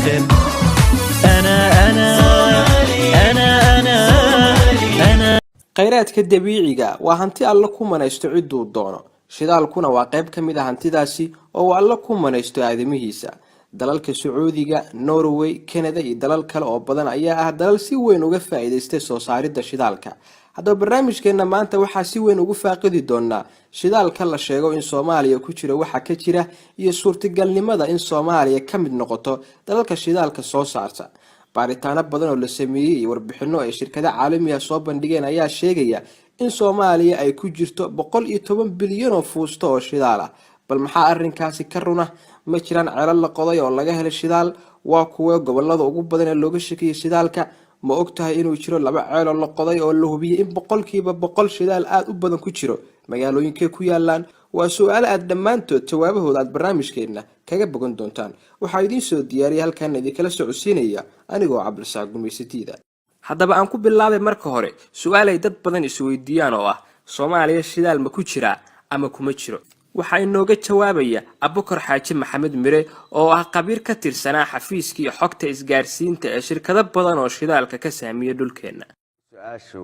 الآخر أنا khayraadka dabiiciga waa hanti alla ku manaysto ciduu doono shidaalkuna waa qayb ka mid ah hantidaasi oo alla ku manaysto aadamihiisa dalalka Sacuudiga Norway Canada iyo dalal kale oo badan ayaa ah dalal si weyn uga faa'iideystay soo saaridda shidaalka haddaba barnaamijkeena maanta waxaa si weyn ugu faaqidi doonaa shidaalka la sheego in Soomaaliya ku jiro waxa ka jira iyo suurtagalnimada in Soomaaliya ka mid noqoto dalalka shidaalka soo saarta baaritaano badan oo la sameeyay iyo warbixino ay shirkadaha caalamiga soo bandhigeen ayaa sheegaya in Soomaaliya ay ku jirto 110 bilyan oo fuusto oo shidaal ah bal maxaa arrinkaasi ka runa ma jiraan ceelal la qoday oo laga helay shidaal waa kuwa gobolada ugu badan ee looga shaqeeyay shidaalka ma ogtahay inuu jiro laba ceel oo la qoday oo la hubiyay in 100% shidaal aad u badan ku jiro magaalooyinka ku yaalaan waa su'aal aad dhamaantood jawaabahooda aad barnaamijkeena kaga bogan doontaan waxa idin soo diyaariyay halkan idin kala socodsiinaya anigoo Cabdirasaaq Gumeysatiida haddaba aan ku bilaabay marka hore su'aal ay dad badan isweydiiyaan oo ah Soomaaliya shidaal ma ku jira ama kuma jiro waxa inooga jawaabaya Abukar Xaaji Maxamed Mire oo ah qabiir ka tirsanaa xafiiskii xogta isgaarsiinta ee shirkado badan oo shidaalka ka saamiya dhulkeena su'aashu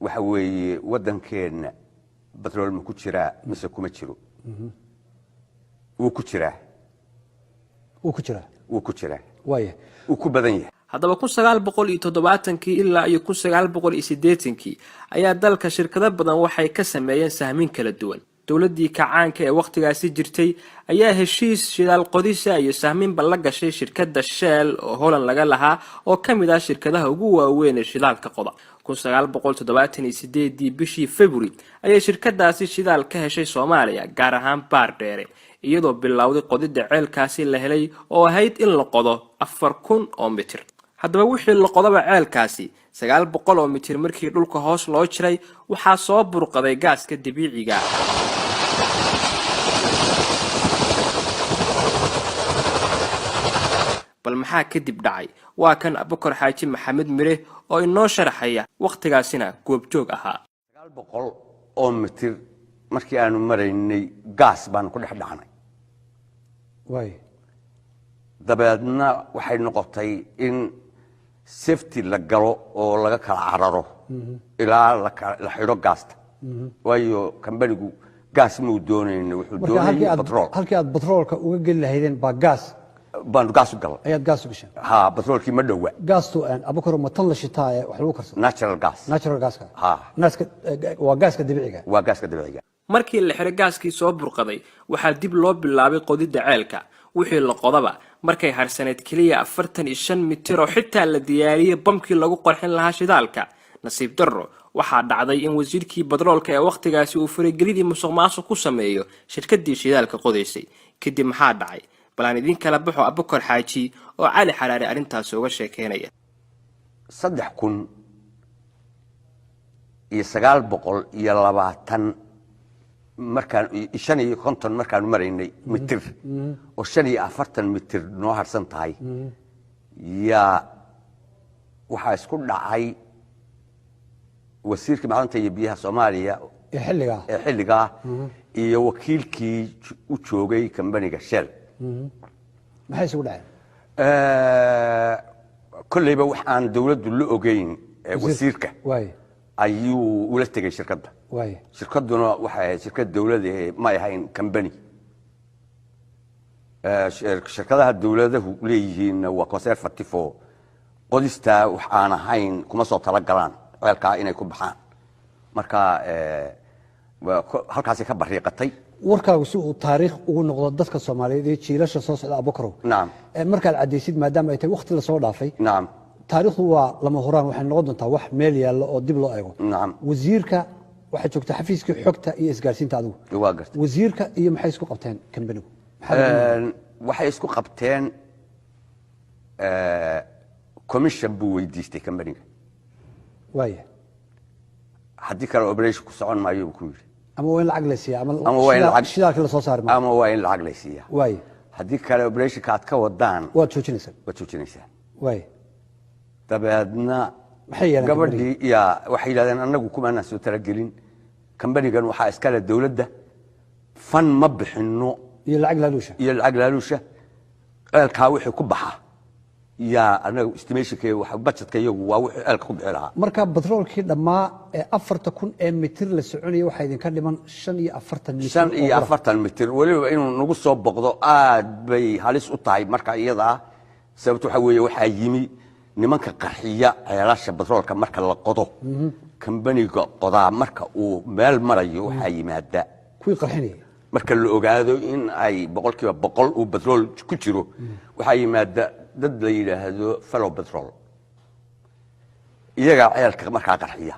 waxa weeye wadankeena batrool ma ku jira mise kuma jiro wuu ku jira waaye wuu ku badan yahay haddaba 1970 ilaa 1980 ayaa dalka shirkado badan waxay ka sameeyeen sahmin kala duwan dawladii kacaanka ee waqtigaasi jirtay ayaa heshiis shidaal qodisa iyo sahmin la gashay shirkadda Shell oo Holland laga lahaa oo kamid ah shirkadaha ugu waaweyn ee shidaalka qoda 1978 bishii February ayay shirkadaasi shidaal ka heshay Soomaaliya gaar ahaan Baardheere iyadoo bilowday qodida ceelkaasi la helay oo ahayd in la qodo 4000 oo mitir haddaba wixii la qodaba ceelkaasi 900 oo mitir markii dhulka hoos loo jiray waxaa soo burqaday gaaska dabiiciga bal maxaa kadib dhacay waa kan Abukar Xaaji Maxamed Mire oo inoo sharaxaya waqtigaasina goob joog ahaa 900 oo mitir markii aanu maraynay gaas baan ku dhex dhacnay waaye dabeedna waxay noqotay in safety la galo oo laga kala cararo ilaa la xiro gaasta waayo kambanigu gaas ma doonayna wuxuu doonayay petrol halkii aad petrolka uga gali lahaydeen baa gaas baan gaas u gal ayaad gaas u gashay ha petrolkii ma dhawa gaastu aan Abukar ma tan la shitaa wax lagu karsado natural gas ha naaska waa gaaska dabiiciga markii la xiray gaaskii soo burqaday waxaa dib loo bilaabay qodida ceelka wixii la qodaba markay harsaneed kaliya 45 mitir oo xitaa la diyaariyay bamkii lagu qorxin lahaa shidaalka nasiib darro waxaa dhacday in wasiirkii petroolka ee waqtigaasi uu faragelidii musuqmaasuq ku sameeyo shirkadii shidaalka qodaysay kadib maxaa dhacay balan idin kala baxo Abukar Xaaji oo Cali Xaraare arintaas uga sheekeynaya 3920 markaan 55 markaan maraynay mitir oo 45 mitir noo harsan tahay yaa waxa isku dhacay wasiirka macdanta iyo biyaha Soomaaliya ee xilliga iyo wakiilkii u joogay kambaniga Shell maxay isku dhaceen kullayba waxaan dawladdu la ogeyn wasiirka waaye ayuu ula tagay shirkadda waaye shirkadduna waxay shirkad dawladeed ma ahayn kambani shirkadaha dawladahu leeyihiin waa conservative oo qodista waxaan ahayn kuma soo tala galaan ceelka inay ku baxaan marka halkaas ka bariiqatay warkaagu si uu taariikh ugu noqdo dadka Soomaaliyeed ee jiilasha soo socda Abukar naam marka la cadeeysid maadaama ay tahay waqti la soo dhaafay naam taariikhdu waa lama horaan waxay noqon doontaa wax meel yaalo oo dib loo eego naam wasiirka waxa joogta xafiiskii xogta iyo isgaarsiinta adigu waa gartay wasiirka iyo maxay isku qabteen kambanigu waxay isku qabteen commission buu weydiistay kambaniga waaye haddii kale operation ku socon maayo ku yiri ama waa in lacag la siiyaa ama waa in lacag shidaalka la soo saaro ama waa in lacag la siiyaa waaye haddii kale operation ka aad ka wadaan waad joojinaysaa waaye dabeedna maxay yeelan gabadhii waxay yiraahdeen anagu kuma aan soo talagelin kambanigan waxa iska leh dawladda fan ma bixino iyo lacag laaluusha ceelka wixii ku baxa يا أنا استيميشن كي وحبتشت كي وواحد الكم علىها marka batroolkii dhammaa ee 4,000 mitir la soconayay waxa idin ka dhiman 45 mitir shan iyo afartan mitir waliba inuu nagu soo boqdo aad bay halis u tahay marka iyada sababtu waxa weeye waxa yimi nimanka qarxiya ceelasha batroolka marka la qodo kambaniga qodaa marka uu meel marayo waxa yimaada kuwii qarxinayay marka la ogaado in ay boqolkiiba boqol uu batrool ku jiro waxa yimaada dad la yiraahdo fellow batrool iyaga ceelka marka qarxiya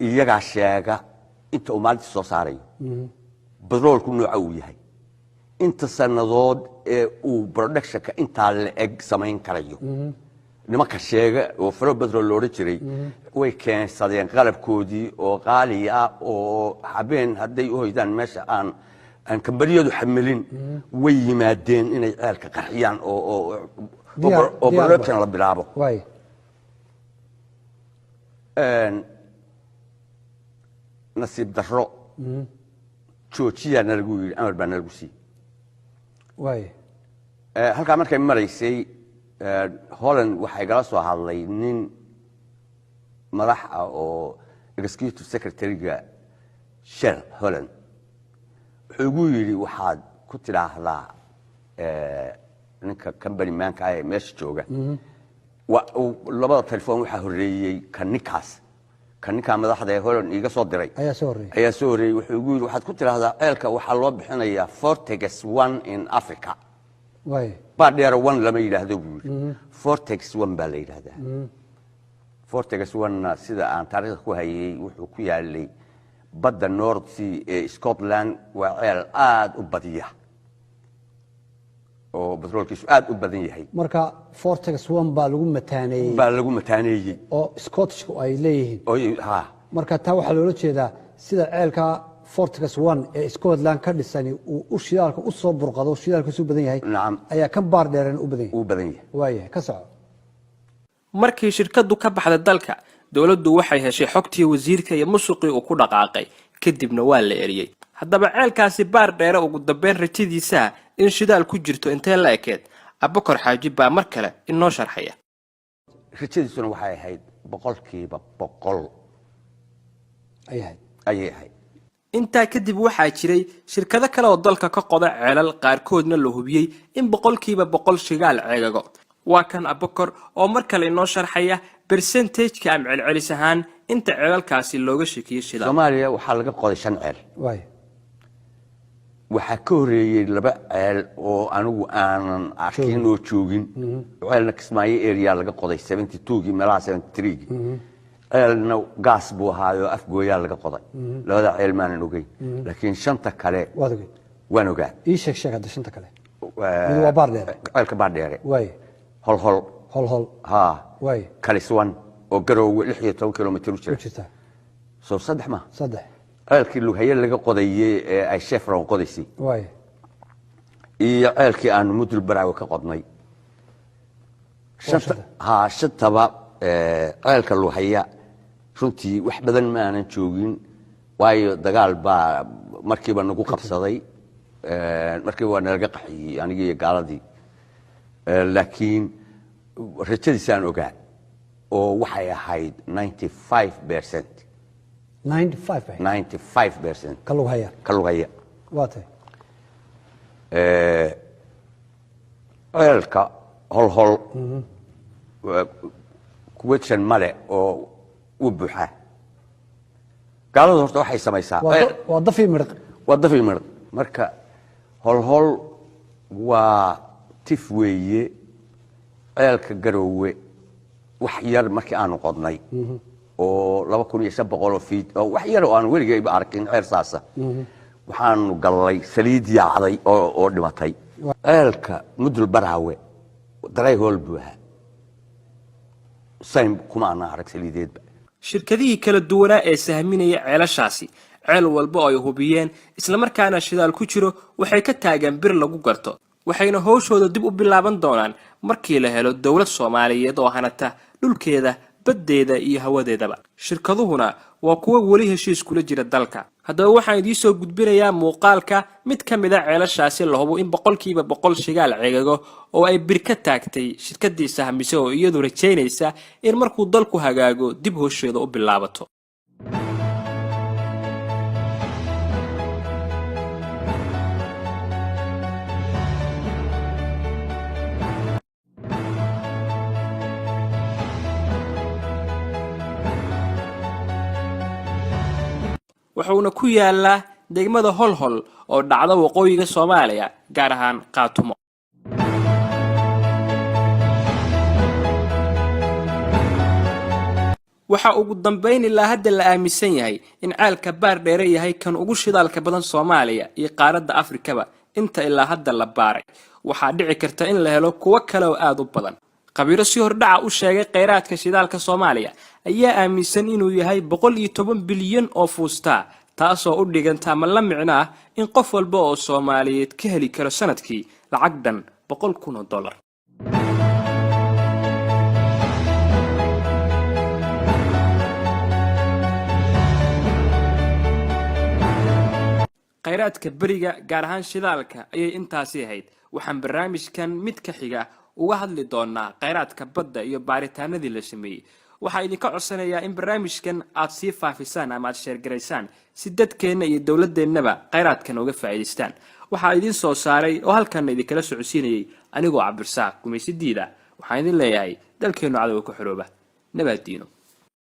iyaga sheega inta uu maalintii soo saaray batroolku nooca uu yahay inta sanadood ee uu production-ka inta la eg samayn karayo nimanka sheega oo fellow batrool loo jiray way keensadeen qalabkoodii oo qaali ah oo habeen haday u hoydaan meesha aan kambariyadu xamilin way yimaadeen inay ceelka qarxiyaan oo production la bilaabo way nasiib darro joojiyana lagu yiri amar baan lagu sii way halka markay maraysay Holland waxay gala soo hadlay nin madax ah oo executive secretary-ga Shell Holland wuxuu yiri waxaad ku tiraahdaa ninka company manka ay meesha jooga labada telefoon waxa horeeyay kanika madaxda Holland iga soo diray ayaa soo horeeyay wuxuu yiri waxaad ku tiraahdaa ceelka waxa loo bixinayaa Vortex 1 in Africa way baadheer 1 lama yiraahdo Vortex 1 baa la yiraahdaa Vortex 1 sida aan taariikhda ku hayay wuxuu ku yaalay badda North Sea ee Scotland waa ceel aad u badiya oo batroolkiisu aad u badan yahay marka Vortex 1 baa lagu mataaneeyay oo Scottishku ay leeyihiin ha marka taa waxa loola jeedaa sida ceelka Vortex 1 ee Scotland ka dhisan uu shidaalka u soo burqado shidaalka soo badan yahay ayaa kan baar dheeran u badan yahay way ka soco markii shirkadu ka baxday dalka dawladdu waxay heshay xogtii wasiirka iyo musuqii uu ku dhaqaaqay kadibna waa la eriyay haddaba ceelkaasi baar dheere ugu dambeyn rajadiisa in shidaal ku jirto intee la ekeed Abukar Xaaji baa mar kale inoo sharxaya rajadiisuna waxay ahayd boqolkiiba boqol ayay ahayd intaa kadib waxaa jiray shirkado kale oo dalka ka qoda ceelal qaarkoodna la hubiyay in boqolkiiba boqol shidaal ceegago waa kan Abukar oo mar kale inoo sharxaya percentage-ka am celcelis ahaan inta ceelalkaasi looga shaqeeyay shidaal Soomaaliya waxa laga qoday 5 ceel way waxa ka horeeyay 2 ceel oo anigu aanan arkin oo joogin ceelna Kismaayo area laga qoday 72 meelaha 73 ceelna gas buu ahaayo afgooyaa laga qoday labada ceel maanan ogeyn laakiin 5 kale waan ogaa ii sheeg hadda 5 kale mid waa baar dheere ceelka baar dheere way hol ha way kaliswan oo garoowe 16 kilomitir u jira soo saddex ceelkii lughaye laga qodayay ee ay Chevron qodaysay way iyo ceelkii aan mudul baraawe ka qodnay shataba ceelka lughaye runtii wax badan ma aanan joogin waayo dagaal baa markiiba nagu qabsaday markii waa naga qaxiyay aniga iyo gaaladii laakiin rajadiisaan ogaa oo waxay ahayd 95% 95% kalugaya waatay ceelka hol kuwetsan male oo u buuxa gaaladu horta waxay samaysaa waa dafi mirq marka hol waa tif weeye ceelka garoowe wax yar markii aanu qodnay oo 2500 feet oo wax yar oo aan weligeeyba arkin ceel saasa waxaanu galay saliid yaacday oo dhimatay ceelka mudul baraawe daray hool buuxa sayn kuma ana arag saliideedba shirkadihii kala duwanaa ee sahminaya ceelashaasi ceel walba oo ay hubiyeen isla markaana shidaal ku jiro waxay ka taagan bir lagu garto waxayna howshooda dib u bilaaban doonaan markii la helo dawlad Soomaaliyeed oo hanata dhulkeeda baddeeda iyo hawadeedaba. Shirkaduhuna waa kuwa weli heshiis kula jira dalka. haddaba waxaan idiin soo gudbinayaa muuqaalka mid ka mid ah ceelashaasi la hubo in 100% shidaal ceegago oo ay bir ka taagtay shirkadii sahmise oo iyadu rajaynaysa in markuu dalku hagaago dib howsheeda u bilaabato. wuxuuna ku yaalaa degmada Holhol oo dhacda waqooyiga Soomaaliya gaar ahaan Qaatumo. waxa ugu dambeyn ilaa hadda la aaminsan yahay in ceelka Baardheere yahay kan ugu shidaalka badan Soomaaliya iyo qaaradda Afrikaba inta ilaa hadda la baaray. waxaa dhici karta in la helo kuwa kale oo aad u badan. qabiiro si hordhaca u sheegay kheyraadka shidaalka Soomaaliya ayaa aaminsan inuu yahay 110 bilyan oo fuusta, taasoo u dhiganta ama la micno ah in qof walba oo Soomaaliyeed ka heli karo sanadkii lacag dhan $100,000. kheyraadka bariga gaar ahaan shidaalka ayay intaasi ahayd. waxaan barnaamijkan mid ka xiga uga hadli doonaa kheyraadka badda iyo baaritaanadii la sameeyay. waxaa idinka codsanayaa in barnaamijkan aad sii faafisaan ama aad sheer gareysaan si dadkeena iyo dawladeennaba kheyraadkan uga faa'iideystaan. waxaa idin soo saaray oo halkan idinkala socodsiinayay anigoo Cabdirsaaq Gumaysidiida. waxaan idin leeyahay dalkeenu cadawga ku xirooba. nabad diino.